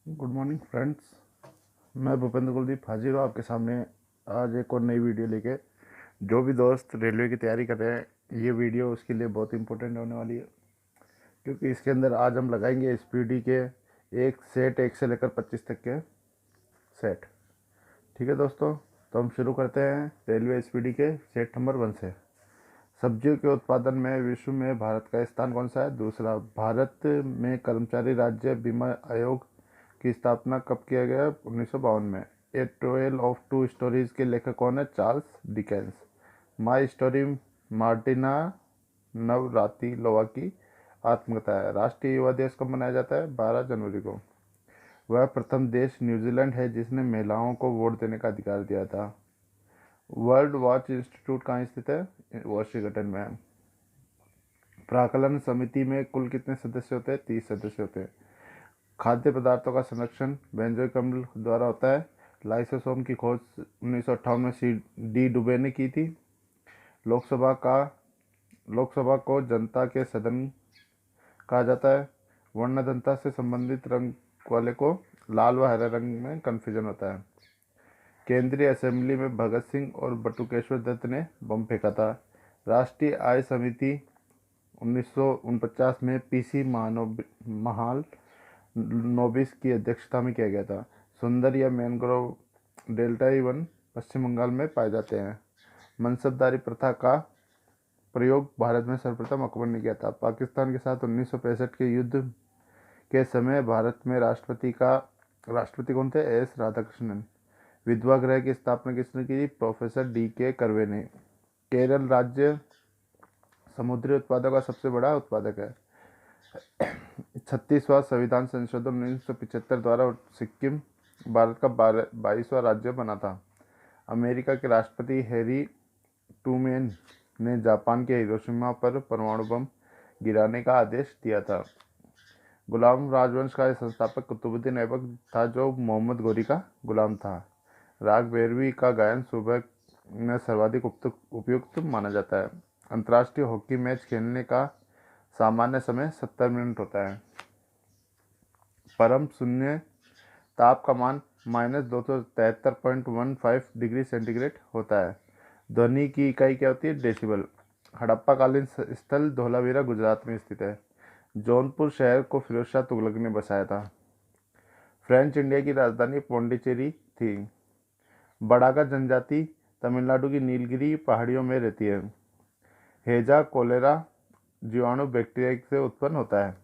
Good morning friends. मैं भूपेंद्र कुलदीप हाजिर हूँ आपके सामने आज एक और नई वीडियो लेके। जो भी दोस्त रेलवे की तैयारी कर रहे हैं, ये वीडियो उसके लिए बहुत इंपॉर्टेंट होने वाली है, क्योंकि इसके अंदर आज हम लगाएंगे एसपीडी के एक सेट 1 से लेकर 25 तक के सेट। ठीक है दोस्तों, तो हम शुरू करते हैं रेलवे एसपीडी के सेट नंबर 1 से। सब्जियों के उत्पादन में विश्व में भारत का स्थान कौन सा है? दूसरा, भारत में कर्मचारी राज्य बीमा आयोग की स्थापना कब किया गया? 1952 में। ए ट्वेल ऑफ टू स्टोरीज के लेखक कौन है? Charles Dickens. My story Martina Navratilova की आत्मकथा है। राष्ट्रीय युवा दिवस कब मनाया जाता है? 12 जनवरी को। वह प्रथम देश न्यूजीलैंड है जिसने महिलाओं को वोट देने का अधिकार दिया था। वर्ल्ड वॉच इंस्टीट्यूट कहाँ स्थित है? वॉशिंगटन में। प्राकलन समिति में कुल कितने सदस्य होते हैं? 30 सदस्य होते हैं। खाद्य पदार्थों का संरक्षण बेंजोइक अम्ल द्वारा होता है। लाइसोसोम की खोज 1958 में सी डी डुबे ने की थी। लोकसभा को जनता के सदन कहा जाता है। वर्णदंता से संबंधित रंग वाले को लाल व हरे रंग में कन्फ्यूजन होता है। केंद्रीय असेंबली में भगत सिंह और बटुकेश्वर दत्त ने बम फेंका था। राष्ट्रीय आय समिति 1949 में पीसी महाल नोबिस की अध्यक्षता में किया गया था। सुंदर या मैंग्रोव डेल्टा वन पश्चिम बंगाल में पाए जाते हैं। मनसबदारी प्रथा का प्रयोग भारत में सर्वप्रथम अकबर ने किया था। पाकिस्तान के साथ 1965 के युद्ध के समय भारत में राष्ट्रपति कौन थे? एस राधाकृष्णन। विधवा गृह की स्थापना किसने की? प्रोफेसर डी के कर्वे ने। केरल राज्य समुद्री उत्पादों का सबसे बड़ा उत्पादक है। 36वां संविधान संशोधन 1975 द्वारा सिक्किम भारत का 22वां राज्य बना था। अमेरिका के राष्ट्रपति हैरी ट्रूमैन ने जापान के हिरोशिमा पर परमाणु बम गिराने का आदेश दिया था। गुलाम राजवंश का संस्थापक कुतुबुद्दीन ऐबक था, जो मोहम्मद गोरी का गुलाम था। राग भैरवी का गायन सुबह में सर्वाधिक उपयुक्त माना जाता है। अंतर्राष्ट्रीय हॉकी मैच खेलने का सामान्य समय 70 मिनट होता है। परम शून्य ताप का मान -273.15 डिग्री सेंटीग्रेड होता है। ध्वनि की इकाई क्या होती है? डेसिबल। हड़प्पा कालीन स्थल धोलावीरा गुजरात में स्थित है। जौनपुर शहर को फिरोज शाह तुगलक ने बसाया था। फ्रेंच इंडिया की राजधानी पौंडीचेरी थी। बड़ागा जनजाति तमिलनाडु की नीलगिरी पहाड़ियों में रहती है। हेजा कोलेरा जीवाणु बैक्टीरिया से उत्पन्न होता है।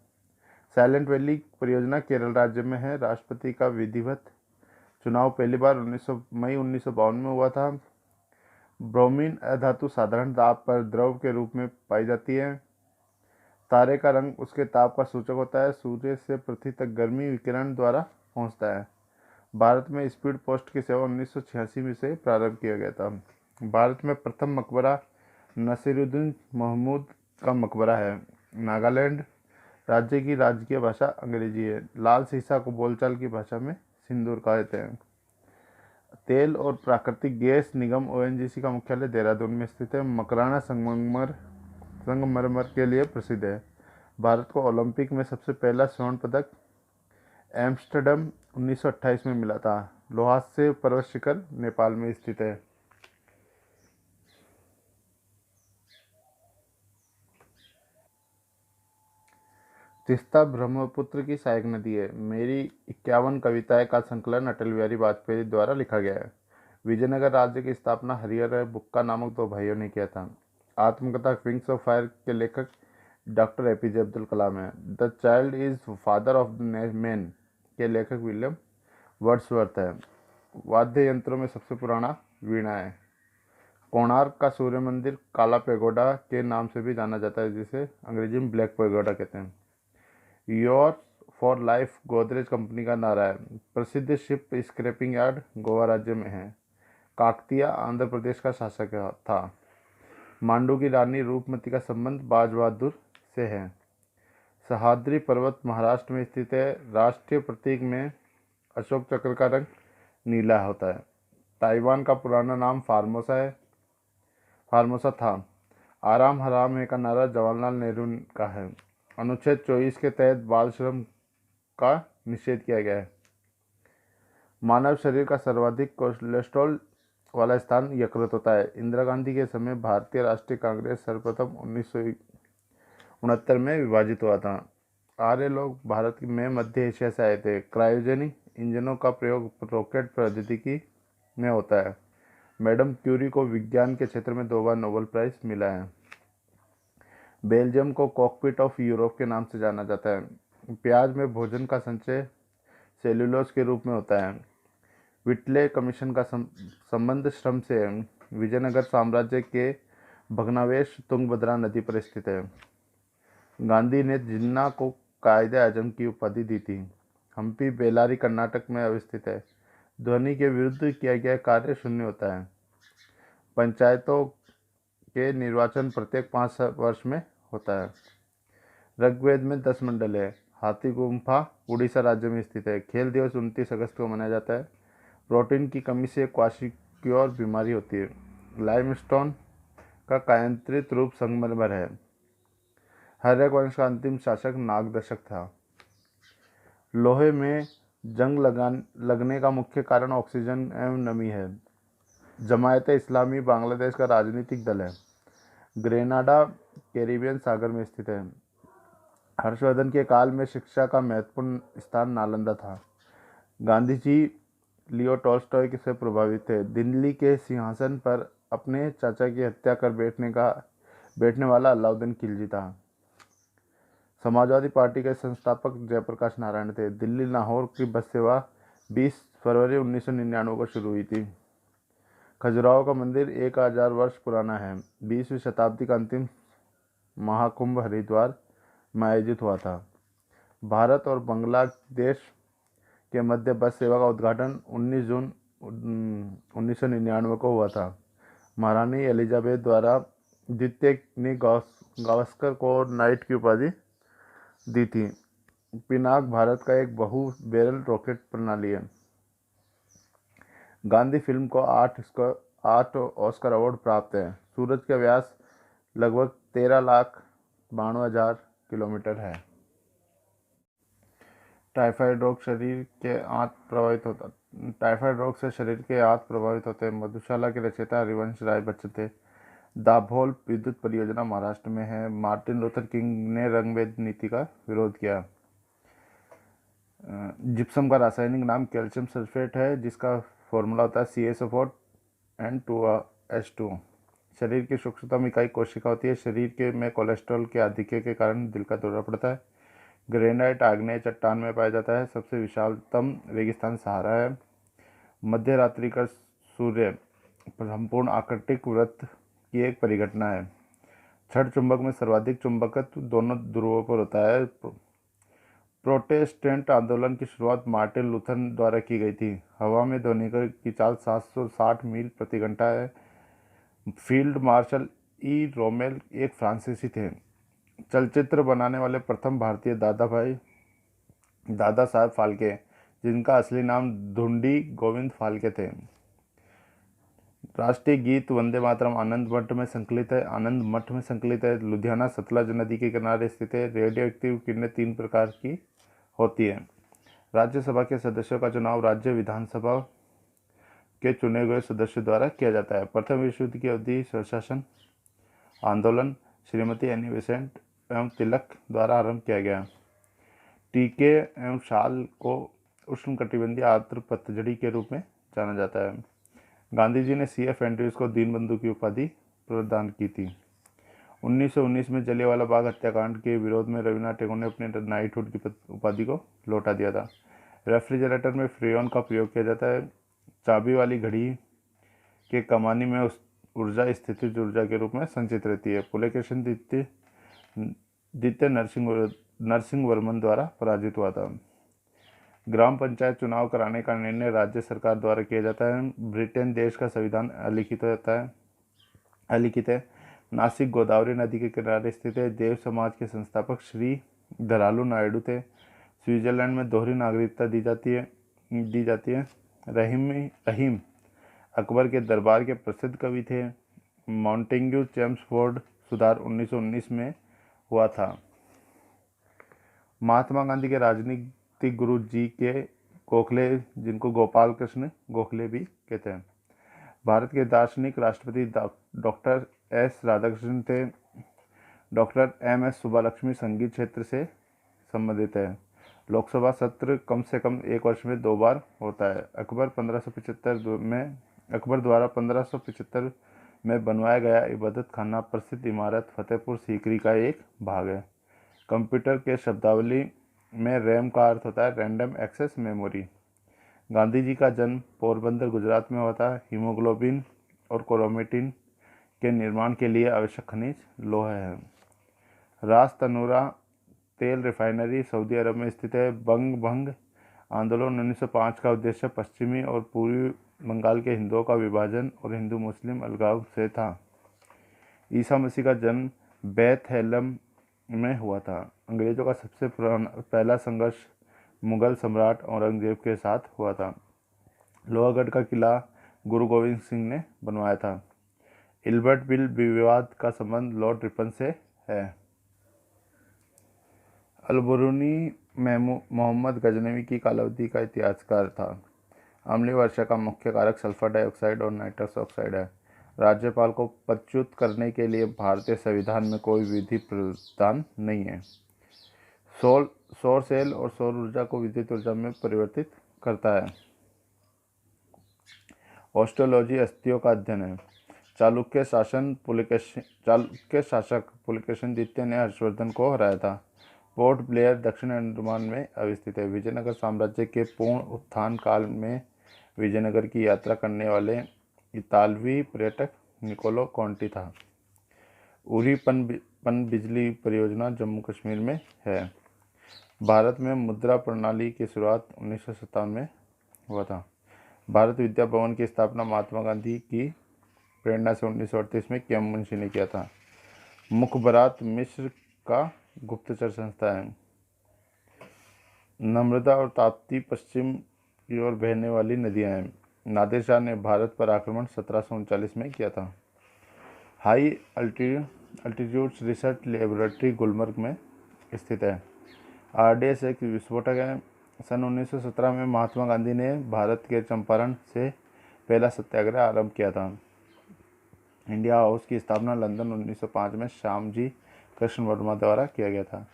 साइलेंट वैली परियोजना केरल राज्य में है। राष्ट्रपति का विधिवत चुनाव पहली बार मई 1952 में हुआ था। ब्रोमीन अधातु साधारण ताप पर द्रव के रूप में पाई जाती है। तारे का रंग उसके ताप का सूचक होता है। सूर्य से पृथ्वी तक गर्मी विकिरण द्वारा पहुंचता है। भारत में स्पीड पोस्ट की सेवा 1986 में से प्रारंभ किया गया था। भारत में प्रथम मकबरा नसीरुद्दीन महमूद का मकबरा है। नागालैंड राज्य की राजकीय भाषा अंग्रेजी है। लाल सीसा को बोलचाल की भाषा में सिंदूर कहते हैं। तेल और प्राकृतिक गैस निगम ओएनजीसी का मुख्यालय देहरादून में स्थित है। मकराना संगमरमर के लिए प्रसिद्ध है। भारत को ओलंपिक में सबसे पहला स्वर्ण पदक एम्स्टर्डम 1928 में मिला था। लोहासे पर्वत शिखर नेपाल में स्थित है। तीस्ता ब्रह्मपुत्र की सहायक नदी है। मेरी 51 कविताएं का संकलन अटल बिहारी वाजपेयी द्वारा लिखा गया है। विजयनगर राज्य की स्थापना हरिहर बुक्का नामक 2 भाइयों ने किया था। आत्मकथा विंग्स ऑफ फायर के लेखक डॉक्टर एपीजे अब्दुल कलाम है। The child is father of man के लेखक विलियम वर्ड्सवर्थ है। वाद्य यंत्रों में सबसे पुराना वीणा है। कोणार्क का सूर्य मंदिर काला पेगोडा के नाम से भी जाना जाता है, जिसे अंग्रेजी में ब्लैक पेगोडा कहते हैं। Your for life Godrej company का नारा है। प्रसिद्ध शिप स्क्रैपिंग यार्ड गोवा राज्य में है। काकतिया आंध्र प्रदेश का शासक था। मांडू की रानी रूपमती का संबंध बाज बहादुर से है। सह्याद्री पर्वत महाराष्ट्र में स्थित है। राष्ट्रीय प्रतीक में अशोक चक्र का रंग नीला होता है। ताइवान का पुराना नाम फार्मोसा था। आराम हराम है का नारा जवाहरलाल नेहरू का है। अनुच्छेद 24 के तहत बाल श्रम का निषेध किया गया है। मानव शरीर का सर्वाधिक कोलेस्ट्रॉल वाला स्थान यकृत होता है। इंदिरा गांधी के समय भारतीय राष्ट्रीय कांग्रेस सर्वप्रथम 1969 में विभाजित हुआ था। आर्य लोग भारत में मध्य एशिया से आए थे। क्रायोजेनिक इंजनों का प्रयोग रॉकेट प्रौद्योगिकी में होता है। मैडम क्यूरी को विज्ञान के क्षेत्र में 2 बार नोबेल प्राइज मिला है। बेल्जियम को कॉकपिट ऑफ यूरोप के नाम से जाना जाता है। प्याज में भोजन का संचय सेल्यूलोज के रूप में होता है। विटले कमीशन का संबंध श्रम से है। विजयनगर साम्राज्य के भग्नावशेष तुंगभद्रा नदी पर स्थित है। गांधी ने जिन्ना को कायदे आजम की उपाधि दी थी। हम्पी बेल्लारी कर्नाटक में अवस्थित है। ध्वनि के विरुद्ध किया गया कार्य शून्य होता है। पंचायतों के निर्वाचन प्रत्येक 5 वर्ष में होता है। ऋग्वेद में 10 मंडल है। हाथी गुम्फा उड़ीसा राज्य में स्थित है। खेल दिवस 29 अगस्त को मनाया जाता है। प्रोटीन की कमी से क्वाशिक्योर बीमारी होती है। लाइमस्टोन का कायांतरित रूप संगमरमर है। हर्यक वंश का अंतिम शासक नागदशक था। लोहे में जंग लगने का मुख्य कारण ऑक्सीजन एवं नमी है। जमायते इस्लामी बांग्लादेश का राजनीतिक दल है। ग्रेनाडा कैरिबियन सागर में स्थित है। हर्षवर्धन के काल में शिक्षा का महत्वपूर्ण स्थान नालंदा था। गांधी जी लियो टॉल्स्टॉय से प्रभावित थे। दिल्ली के सिंहासन पर अपने चाचा की हत्या कर बैठने वाला अलाउद्दीन खिलजी था। समाजवादी पार्टी के संस्थापक जयप्रकाश नारायण थे। दिल्ली लाहौर की बस सेवा 20 फरवरी 1999 को शुरू हुई थी। खजुराहो का मंदिर 1000 वर्ष पुराना है। 20वीं शताब्दी का अंतिम महाकुंभ हरिद्वार में आयोजित हुआ था। भारत और बांग्लादेश के मध्य बस सेवा का उद्घाटन 19 जून 1999 को हुआ था। महारानी एलिजाबेथ द्वारा द्वितीय ने गावस्कर को नाइट की उपाधि दी थी। पिनाक भारत का एक बहु बैरल रॉकेट प्रणाली है। गांधी फिल्म को 8 ऑस्कर अवार्ड प्राप्त है। सूरज का व्यास लगभग 13,92,000 किलोमीटर है। टाइफाइड रोग से शरीर के आंत प्रभावित होते हैं। मधुशाला के रचयिता हरिवंश राय बच्चन थे। दाभोल विद्युत परियोजना महाराष्ट्र में है। मार्टिन लूथर किंग ने रंगभेद नीति का विरोध किया। जिप्सम का रासायनिक नाम कैल्शियम सल्फेट है, जिसका फॉर्मूला होता है CaSO4 N2H2। शरीर की सूक्ष्मतम इकाई कोशिका होती है। शरीर में कोलेस्ट्रॉल के आधिक्य के कारण दिल का दौरा पड़ता है। ग्रेनाइट आग्नेय चट्टान में पाया जाता है। सबसे विशालतम रेगिस्तान सहारा है। मध्य रात्रि का सूर्य संपूर्ण आकृतिक वृत्त की एक परिघटना है। छड़ चुंबक में सर्वाधिक चुंबकत्व दोनों ध्रुवों पर होता है। प्रोटेस्टेंट आंदोलन की शुरुआत मार्टिन लूथर द्वारा की गई थी। हवा में ध्वनि की चाल 760 मील प्रति घंटा है। फील्ड मार्शल ई रोमेल एक फ्रांसीसी थे। चलचित्र बनाने वाले प्रथम भारतीय दादा साहब फाल्के, जिनका असली नाम धुंडी गोविंद फाल्के थे। राष्ट्रीय गीत वंदे मातरम आनंद मठ में संकलित है। लुधियाना सतलज नदी के किनारे स्थित है। रेडियो एक्टिव किरणें 3 प्रकार की होती है। राज्यसभा के सदस्यों का चुनाव राज्य विधानसभा के चुने हुए सदस्यों द्वारा किया जाता है। प्रथम विश्व युद्ध की अवधि स्वशासन आंदोलन श्रीमती एनी बेसेंट एवं तिलक द्वारा आरंभ किया गया। टीके एवं शाल को उष्णकटिबंधीय आर्द्र पतझड़ी के रूप में जाना जाता है। गांधी जी ने CF एंड्रयूज को दीनबंधु की उपाधि प्रदान की थी। 1919 में जलियांवाला बाग हत्याकांड के विरोध में रविन्द्रनाथ टैगोर ने अपने नाइटहुड की उपाधि को लौटा दिया था। रेफ्रिजरेटर में फ्रेऑन का प्रयोग किया जाता है। चाबी वाली घड़ी के कमानी में ऊर्जा स्थितिज ऊर्जा के रूप में संचित रहती है। पुलकेशिन द्वितीय नरसिंह वर्मन द्वारा पराजित हुआ था। ग्राम पंचायत चुनाव कराने का निर्णय राज्य सरकार द्वारा किया जाता है। ब्रिटेन देश का संविधान अलिखित है। नासिक गोदावरी नदी के किनारे स्थित है। देव समाज के संस्थापक श्री धरालू नायडू थे। स्विट्जरलैंड में दोहरी नागरिकता दी जाती है। रहीम अकबर के दरबार के प्रसिद्ध कवि थे। मॉन्टेग्यू चेम्सफोर्ड सुधार 1919 में हुआ था। महात्मा गांधी के राजनीतिक गुरु गोखले, जिनको गोपाल कृष्ण गोखले भी कहते हैं। भारत के दार्शनिक राष्ट्रपति डॉक्टर एस राधाकृष्णन थे। डॉक्टर एम एस सुब्बालक्ष्मी संगीत क्षेत्र से संबंधित है। लोकसभा सत्र कम से कम एक वर्ष में 2 बार होता है। अकबर द्वारा 1575 में बनवाया गया इबादत खाना प्रसिद्ध इमारत फतेहपुर सीकरी का एक भाग है। कंप्यूटर के शब्दावली में रैम का अर्थ होता है random access memory. Gandhi ji का जन्म पोरबंदर गुजरात में हुआ था। हीमोग्लोबिन और क्रोमेटिन के निर्माण के लिए आवश्यक खनिज लोहा है। रास तनूरा तेल रिफाइनरी सऊदी अरब में स्थित है। बंग भंग आंदोलन 1905 का उद्देश्य पश्चिमी और पूर्वी बंगाल के हिंदुओं का विभाजन और हिंदू मुस्लिम अलगाव से था। ईसा मसीह का जन्म बेथलेहम में हुआ था। अंग्रेजों का सबसे पहला संघर्ष मुगल सम्राट औरंगजेब के साथ हुआ था। लोहागढ़ का किला गुरु गोविंद सिंह ने बनवाया था। इल्बर्ट बिल विवाद का संबंध लॉर्ड रिपन से है। अल-बरूनी मोहम्मद गजनवी की कालावधि का इतिहासकार था। अम्लीय वर्षा का मुख्य कारक सल्फर डाइऑक्साइड और नाइट्रस ऑक्साइड है। राज्यपाल को पदच्युत करने के लिए भारतीय संविधान में कोई विधि प्रावधान नहीं है। सौर सेल और सौर ऊर्जा को विद्युत ऊर्जा में परिवर्तित करता है। ऑस्ट्रोलॉजी अस्थियों का अध्ययन है। चालुक्य शासक पुलकेशिन द्वितीय ने हर्षवर्धन को हराया था। पोर्ट ब्लेयर दक्षिण अंडमान में अवस्थित है। विजयनगर साम्राज्य के पूर्ण उत्थान काल में विजयनगर की यात्रा करने वाले इतालवी पर्यटक निकोलो कॉन्टी था। उरी पनबिजली परियोजना जम्मू कश्मीर में है। भारत में मुद्रा प्रणाली की शुरुआत 1957 में हुआ था। भारत विद्या भवन की स्थापना महात्मा गांधी की प्रेरणा से 1938 में क्याम मुंशी ने किया था। मुखबरात मिस्र का गुप्तचर संस्था है। नर्मदा और ताप्ती पश्चिम की ओर बहने वाली नदियां हैं। नादिर शाह ने भारत पर आक्रमण 1739 में किया था। High altitude research laboratory Gulmarg में स्थित है। RDS एक विस्फोटक है। सन 1917 में महात्मा गांधी ने भारत के चंपारण से पहला सत्याग्रह आरंभ किया था। इंडिया हाउस की स्थापना लंदन 1905 में श्यामजी कृष्ण वर्मा द्वारा किया गया था।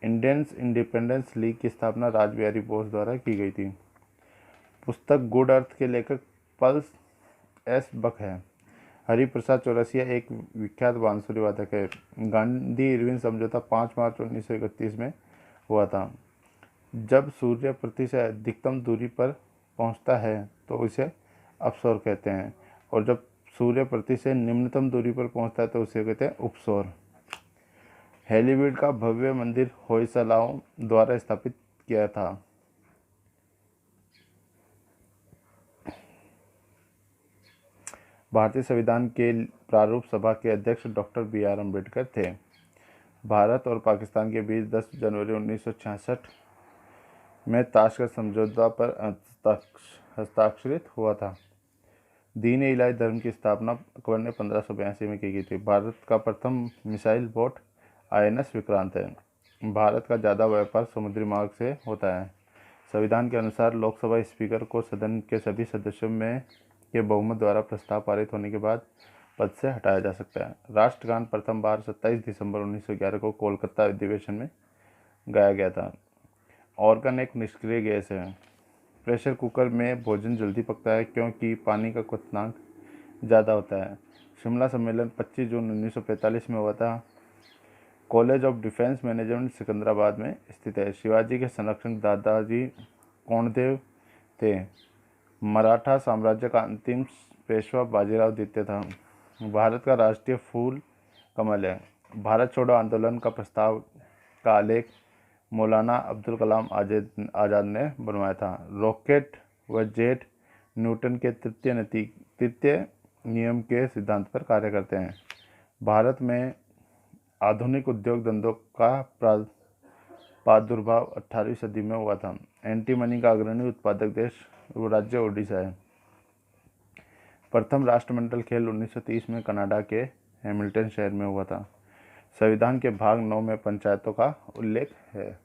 इंडियन इंडिपेंडेंस लीग की स्थापना रासबिहारी बोस द्वारा की गई थी। पुस्तक गुड अर्थ के लेखक पल्स एस बक है। हरिप्रसाद चौरसिया एक विख्यात बांसुरी वादक है। गांधी इरविन समझौता 5 मार्च 1931 में हुआ था। जब सूर्य पृथ्वी से अधिकतम दूरी पर पहुंचता है तो इसे अपसौर कहते हैं, और जब सूर्य पृथ्वी से निम्नतम दूरी पर पहुंचता है तो उसे कहते हैं उपसौर। हेलीवीड का भव्य मंदिर होयसलाओं द्वारा स्थापित किया था। भारतीय संविधान के प्रारूप सभा के अध्यक्ष डॉक्टर BR अम्बेडकर थे। भारत और पाकिस्तान के बीच 10 जनवरी 1966 में ताशकंद समझौता पर हस्ताक्षरित हुआ था। दीन इलाही धर्म की स्थापना अकबर ने 1582 में की थी। भारत का प्रथम मिसाइल बोट INS विक्रांत है। भारत का ज़्यादा व्यापार समुद्री मार्ग से होता है। संविधान के अनुसार लोकसभा स्पीकर को सदन के सभी सदस्यों में के बहुमत द्वारा प्रस्ताव पारित होने के बाद पद से हटाया जा सकता है। राष्ट्रगान प्रथम बार 27 दिसंबर 1911 को कोलकाता अधिवेशन में गाया गया था। ऑर्गन एक निष्क्रिय गैस है। प्रेशर कुकर में भोजन जल्दी पकता है क्योंकि पानी का क्वथनांक ज़्यादा होता है। शिमला सम्मेलन 25 जून 1945 में हुआ था। College of defence management Secunderabad में स्थित है। शिवाजी के संरक्षक दादाजी कोंडदेव थे। मराठा साम्राज्य का अंतिम पेशवा बाजीराव द्वितीय था। भारत का राष्ट्रीय फूल कमल है। भारत छोड़ो आंदोलन का प्रस्ताव का आलेख मौलाना अब्दुल कलाम आज़ाद ने बनवाया था। रॉकेट व जेट न्यूटन के तृतीय नियम के सिद्धांत पर कार्य करते हैं। भारत में आधुनिक उद्योग धंधों का प्रादुर्भाव 18वीं सदी में हुआ था। एंटी मनी का अग्रणी उत्पादक राज्य ओडिशा है। प्रथम राष्ट्रमंडल खेल 1930 में कनाडा के हैमिल्टन शहर में हुआ था। संविधान के भाग 9 में पंचायतों का उल्लेख है।